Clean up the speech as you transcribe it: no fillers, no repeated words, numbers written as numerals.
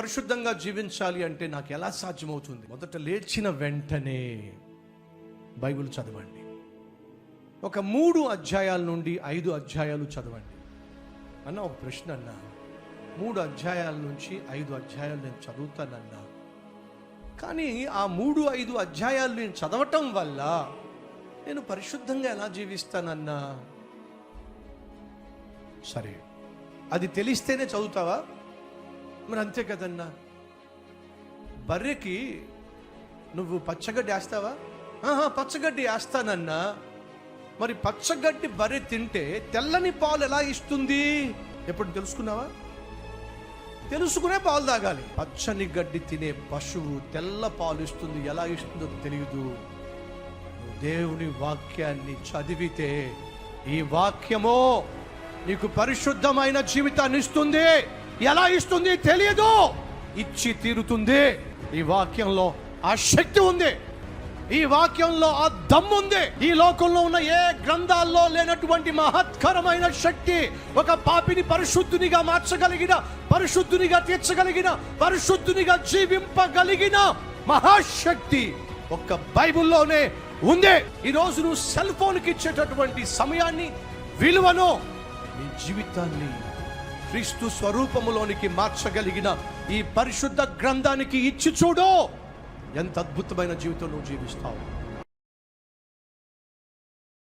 పరిశుద్ధంగా జీవించాలి అంటే నాకు ఎలా సాధ్యమవుతుంది? మొదట లేచిన వెంటనే బైబిల్ చదవండి. ఒక 3 అధ్యాయాల నుండి 5 అధ్యాయాలు చదవండి. అన్న ఒక ప్రశ్న అన్న, 3 అధ్యాయాల నుంచి 5 అధ్యాయాలు నేను చదువుతానన్నా, కానీ ఆ 3-5 అధ్యాయాలు నేను చదవటం వల్ల నేను పరిశుద్ధంగా ఎలా జీవిస్తానన్నా? సరే, అది తెలిస్తేనే చదువుతావా? మరి అంతే కదన్నా. బర్రెకి నువ్వు పచ్చగడ్డి వేస్తావా? పచ్చగడ్డి వేస్తానన్నా. మరి పచ్చగడ్డి బర్రె తింటే తెల్లని పాలు ఎలా ఇస్తుంది? ఎప్పుడు తెలుసుకున్నావా? తెలుసుకునే పాలు తాగాలి. పచ్చని గడ్డి తినే పశువు తెల్ల పాలు ఇస్తుంది, ఎలా ఇస్తుందో తెలియదు. దేవుని వాక్యాన్ని చదివితే ఈ వాక్యమో నీకు పరిశుద్ధమైన జీవితాన్ని ఇస్తుంది. ఎలా ఇస్తుంది తెలియదు, ఇచ్చి తీరుతుంది. ఈ వాక్యంలో ఆ శక్తి ఉంది, ఈ వాక్యంలో ఆ దమ్ము ఉంది. ఈ లోకంలో ఉన్న ఏ గ్రంథాల్లో లేనటువంటి మహత్కరమైన శక్తి, ఒక పాపిని పరిశుద్ధునిగా మార్చగలిగిన, పరిశుద్ధునిగా తీర్చగలిగిన, పరిశుద్ధునిగా జీవింపగలిగిన మహాశక్తి ఒక్క బైబిల్లోనే ఉంది. ఈరోజు నువ్వు సెల్ ఫోన్కి ఇచ్చేటటువంటి సమయాన్ని, విలువను, నీ జీవితాన్ని క్రీస్తు స్వరూపములోనికి మార్చగలిగిన ఈ పరిశుద్ధ గ్రంథానికి ఇచ్చి చూడు. ఎంత అద్భుతమైన జీవితం నువ్వు జీవిస్తావు.